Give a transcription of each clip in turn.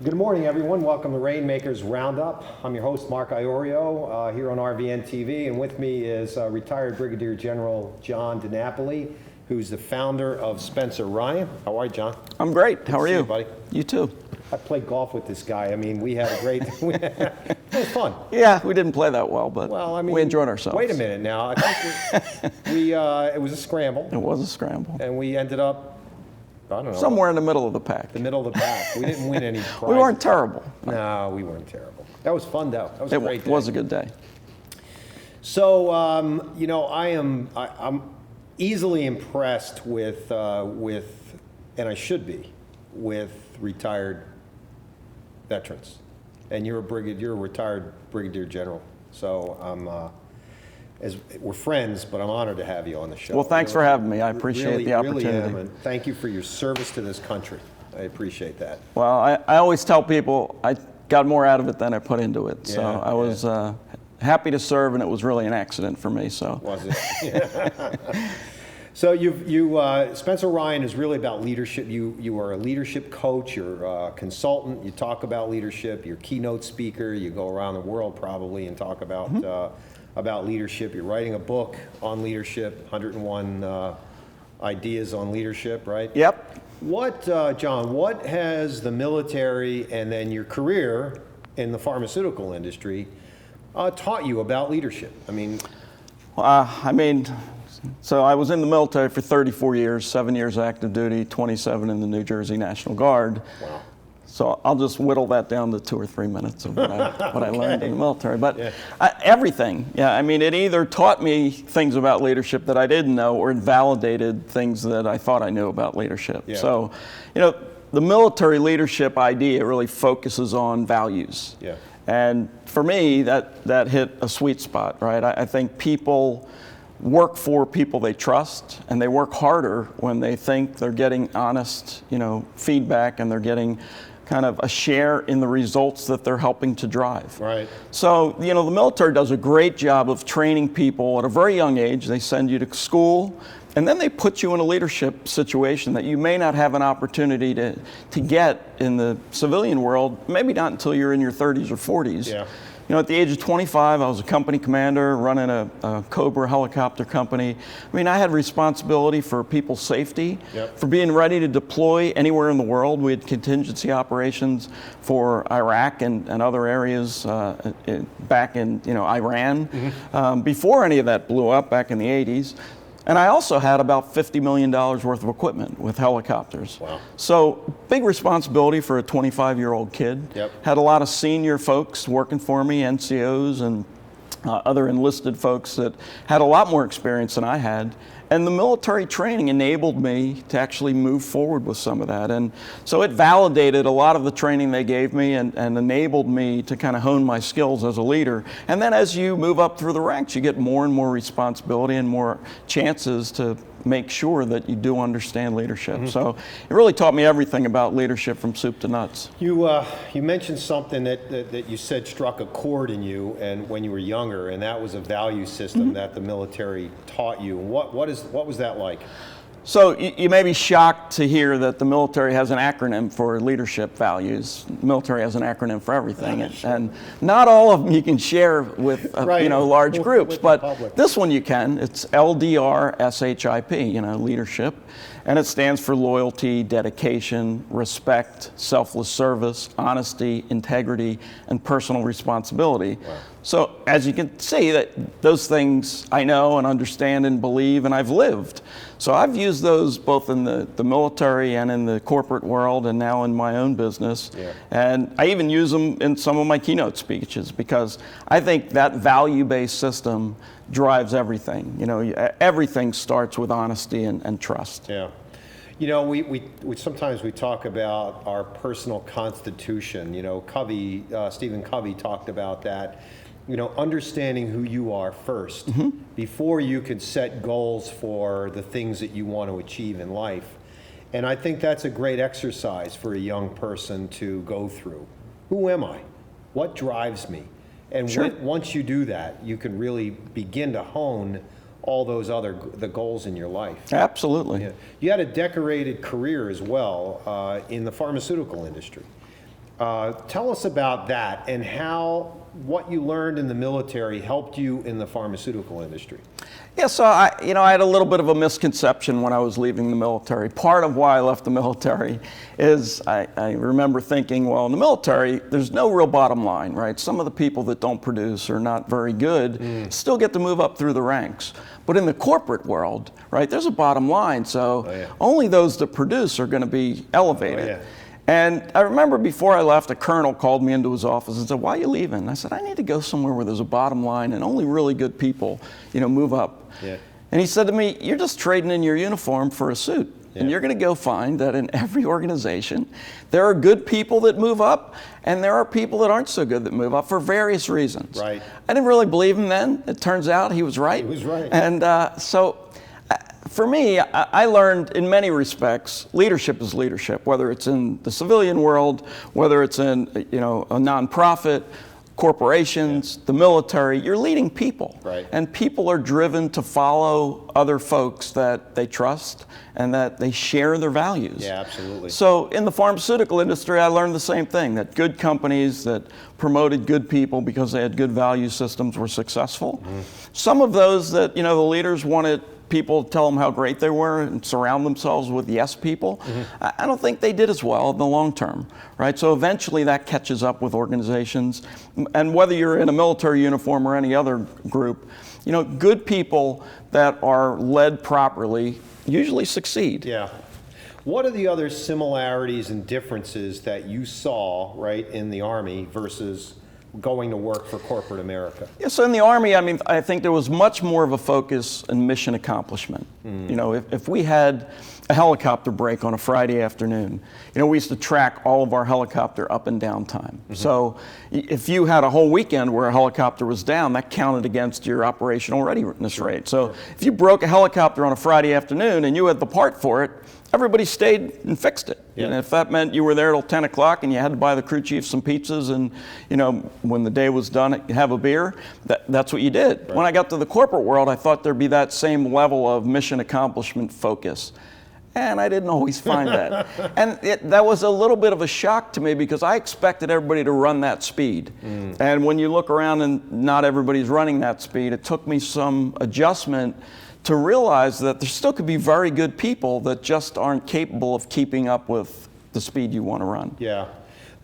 Good morning, everyone. Welcome to Rainmakers Roundup. I'm your host, Mark Iorio, here on RVNTV, and with me is retired Brigadier General John DiNapoli, who's the founder of Spencer Ryan. How are you, John? I'm great. How are you? Buddy? You too. I played golf with this guy. I mean, we had a great, it was fun. Yeah, we didn't play that well, but we enjoyed ourselves. Wait a minute now. I think it was a scramble. It was a scramble. And we ended up, I don't know. Somewhere in the middle of the pack. The middle of the pack. We didn't win any prizes. We weren't terrible. No, we weren't terrible. That was fun, though. That was a great day. It was a good day. So, I'm easily impressed with, and I should be, with retired veterans. And you're a retired Brigadier General. So we're friends, but I'm honored to have you on the show. Well, thanks for having me. I appreciate the opportunity. Really am, and thank you for your service to this country. I appreciate that. Well, I always tell people I got more out of it than I put into it. So I was happy to serve, and it was really an accident for me. So was it? So Spencer Ryan is really about leadership. You are a leadership coach. You're a consultant. You talk about leadership. You're a keynote speaker. You go around the world probably and talk about leadership. You're writing a book on leadership, 101 ideas on leadership, right? Yep. John, what has the military and then your career in the pharmaceutical industry taught you about leadership? So I was in the military for 34 years, 7 years active duty, 27 in the New Jersey National Guard. Wow. So I'll just whittle that down to 2 or 3 minutes of what I learned in the military. But everything, it either taught me things about leadership that I didn't know, or it validated things that I thought I knew about leadership. Yeah. So, the military leadership idea really focuses on values. Yeah. And for me, that hit a sweet spot, right? I think people work for people they trust, and they work harder when they think they're getting honest, feedback, and they're getting kind of a share in the results that they're helping to drive. Right. So, the military does a great job of training people at a very young age. They send you to school, and then they put you in a leadership situation that you may not have an opportunity to get in the civilian world, maybe not until you're in your 30s or 40s. Yeah. At the age of 25, I was a company commander running a Cobra helicopter company. I had responsibility for people's safety, for being ready to deploy anywhere in the world. We had contingency operations for Iraq and other areas back in Iran before any of that blew up back in the 80s. And I also had about $50 million worth of equipment with helicopters. Wow. So big responsibility for a 25-year-old kid. Yep. Had a lot of senior folks working for me, NCOs and other enlisted folks that had a lot more experience than I had. And the military training enabled me to actually move forward with some of that. And so it validated a lot of the training they gave me and enabled me to kind of hone my skills as a leader. And then as you move up through the ranks, you get more and more responsibility and more chances to make sure that you do understand leadership. Mm-hmm. So it really taught me everything about leadership from soup to nuts. You mentioned something that you said struck a chord in you and when you were younger, and that was a value system that the military taught you. What was that like? So you may be shocked to hear that the military has an acronym for leadership values. The military has an acronym for everything, and not all of them you can share with large groups. But this one you can. It's LDR-SHIP, leadership, and it stands for loyalty, dedication, respect, selfless service, honesty, integrity, and personal responsibility. Wow. So as you can see, that those things I know and understand and believe, and I've lived. So I've used those both in the military and in the corporate world, and now in my own business. Yeah. And I even use them in some of my keynote speeches, because I think that value-based system drives everything. Everything starts with honesty and trust. Yeah. We sometimes we talk about our personal constitution. Stephen Covey talked about that. Understanding who you are first before you can set goals for the things that you want to achieve in life. And I think that's a great exercise for a young person to go through. Who am I? What drives me? And once you do that, you can really begin to hone all those the goals in your life. Absolutely. Yeah. You had a decorated career as well in the pharmaceutical industry. Tell us about that and how what you learned in the military helped you in the pharmaceutical industry. Yeah, so I had a little bit of a misconception when I was leaving the military. Part of why I left the military is I remember thinking, well, in the military, there's no real bottom line, right? Some of the people that don't produce or not very good still get to move up through the ranks. But in the corporate world, right, there's a bottom line, so only those that produce are going to be elevated. And I remember before I left, a colonel called me into his office and said, "Why are you leaving?" And I said, "I need to go somewhere where there's a bottom line and only really good people, move up." And he said to me, "You're just trading in your uniform for a suit. And you're going to go find that in every organization, there are good people that move up, and there are people that aren't so good that move up for various reasons." Right. I didn't really believe him then. It turns out he was right. He was right. And for me, I learned in many respects, leadership is leadership, whether it's in the civilian world, whether it's in a nonprofit, corporations, the military. You're leading people. Right. And people are driven to follow other folks that they trust and that they share their values. Yeah, absolutely. So in the pharmaceutical industry, I learned the same thing, that good companies that promoted good people because they had good value systems were successful. Some of those that, the leaders wanted people to tell them how great they were and surround themselves with yes people, I don't think they did as well in the long term, right? So eventually that catches up with organizations. And whether you're in a military uniform or any other group, good people that are led properly usually succeed. Yeah. What are the other similarities and differences that you saw, right, in the Army versus going to work for corporate America? Yeah, so in the Army, I think there was much more of a focus on mission accomplishment. If we had a helicopter break on a Friday afternoon, we used to track all of our helicopter up and down time. So if you had a whole weekend where a helicopter was down, that counted against your operational readiness rate. So if you broke a helicopter on a Friday afternoon and you had the part for it, everybody stayed and fixed it. And if that meant you were there till 10 o'clock and you had to buy the crew chief some pizzas and, when the day was done, have a beer, that's what you did. Right. When I got to the corporate world, I thought there'd be that same level of mission accomplishment focus. And I didn't always find that. And that was a little bit of a shock to me because I expected everybody to run that speed. And when you look around and not everybody's running that speed, it took me some adjustment to realize that there still could be very good people that just aren't capable of keeping up with the speed you want to run. Yeah.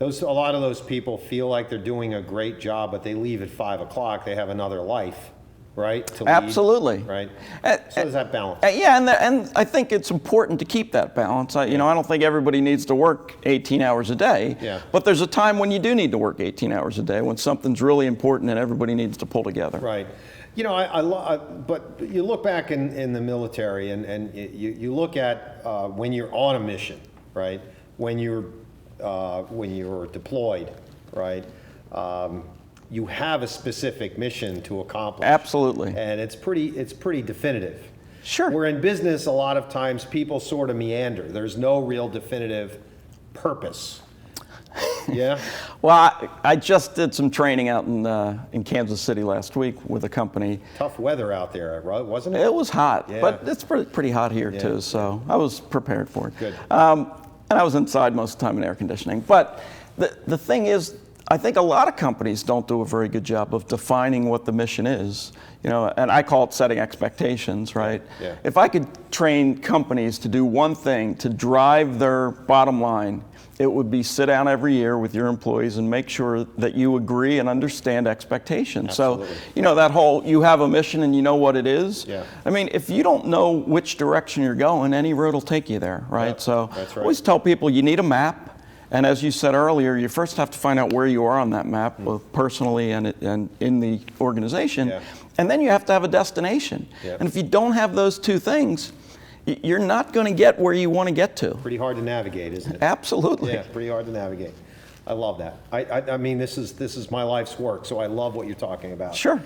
A lot of those people feel like they're doing a great job, but they leave at 5 o'clock. They have another life, right? To lead, absolutely. right? So there's that balance. Yeah, and I think it's important to keep that balance. I don't think everybody needs to work 18 hours a day, but there's a time when you do need to work 18 hours a day, when something's really important and everybody needs to pull together. Right. But you look back in the military and you look at when you're on a mission, right? When you're deployed, right? You have a specific mission to accomplish. Absolutely. And it's pretty definitive. Sure. Where in business, a lot of times people sort of meander. There's no real definitive purpose. Yeah. Well, I just did some training out in Kansas City last week with a company. Tough weather out there, wasn't it? It was hot, but it's pretty hot here too, so I was prepared for it. Good. And I was inside most of the time in air conditioning. But the thing is, I think a lot of companies don't do a very good job of defining what the mission is. And I call it setting expectations, right? Yeah. If I could train companies to do one thing to drive their bottom line, it would be sit down every year with your employees and make sure that you agree and understand expectations. Absolutely. So, that whole, you have a mission and you know what it is. Yeah. If you don't know which direction you're going, any road will take you there, right? Yep, So that's I always tell people you need a map. And as you said earlier, you first have to find out where you are on that map, both personally and in the organization. Yeah. And then you have to have a destination. Yep. And if you don't have those two things, you're not going to get where you want to get to. Pretty hard to navigate, isn't it? Absolutely. Yeah, pretty hard to navigate. I love that. I mean, this is my life's work, so I love what you're talking about. Sure.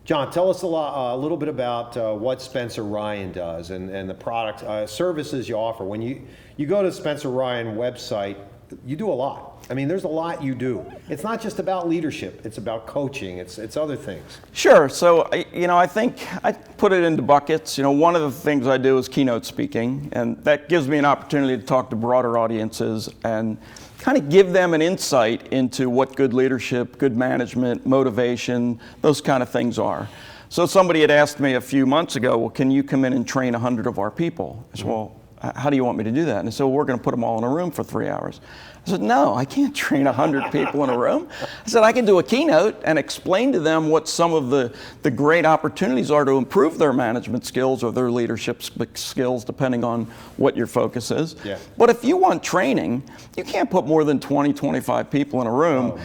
John, tell us a little bit about what Spencer Ryan does and the product services you offer. When you go to Spencer Ryan website, you do a lot. I mean, there's a lot you do. It's not just about leadership. It's about coaching. It's other things. Sure. So, I think I put it into buckets. One of the things I do is keynote speaking, and that gives me an opportunity to talk to broader audiences and kind of give them an insight into what good leadership, good management, motivation, those kind of things are. So somebody had asked me a few months ago, well, can you come in and train 100 of our people? I said, well, how do you want me to do that? And they said, well, we're going to put them all in a room for 3 hours. I said, no, I can't train 100 people in a room. I said, I can do a keynote and explain to them what some of the great opportunities are to improve their management skills or their leadership skills, depending on what your focus is. Yeah. But if you want training, you can't put more than 20, 25 people in a room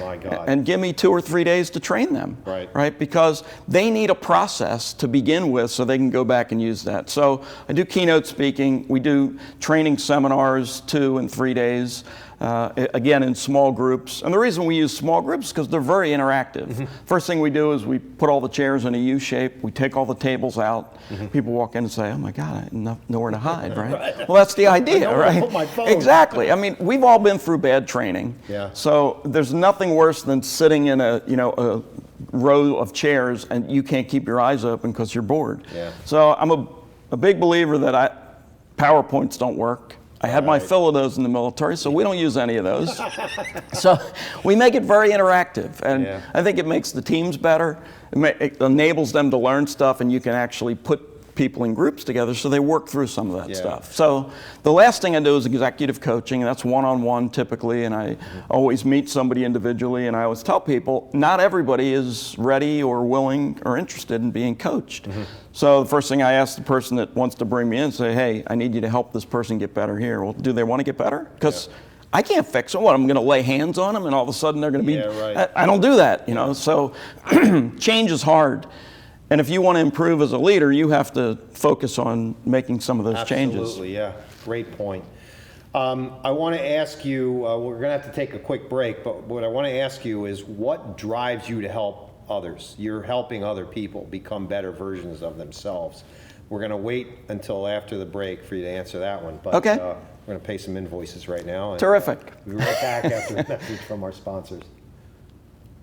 and give me 2 or 3 days to train them. Right? Because they need a process to begin with so they can go back and use that. So I do keynote speaking. We do training seminars 2 and 3 days. Again, in small groups. And the reason we use small groups is because they're very interactive. Mm-hmm. First thing we do is we put all the chairs in a U shape. We take all the tables out. Mm-hmm. People walk in and say, oh my God, I have nowhere to hide, right? Right. Well, that's the idea, right? Put my phone. Exactly. I mean, we've all been through bad training. Yeah. So there's nothing worse than sitting in a row of chairs and you can't keep your eyes open because you're bored. Yeah. So I'm a big believer that PowerPoints don't work. I had my fill of those in the military, so we don't use any of those. So we make it very interactive, and I think it makes the teams better. It enables them to learn stuff, and you can actually put people in groups together so they work through some of that stuff. So the last thing I do is executive coaching, and that's one-on-one typically, and I always meet somebody individually, and I always tell people, not everybody is ready or willing or interested in being coached. Mm-hmm. So the first thing I ask the person that wants to bring me in, say, hey, I need you to help this person get better here. Well, do they want to get better? Because I can't fix them. What, I'm going to lay hands on them and all of a sudden they're going to be, I don't do that, So change is hard. And if you want to improve as a leader, you have to focus on making some of those changes. Absolutely, yeah. Great point. I want to ask you, we're going to have to take a quick break, but what I want to ask you is what drives you to help others? You're helping other people become better versions of themselves. We're going to wait until after the break for you to answer that one. But we're going to pay some invoices right now. And terrific. We'll be right back after the message from our sponsors.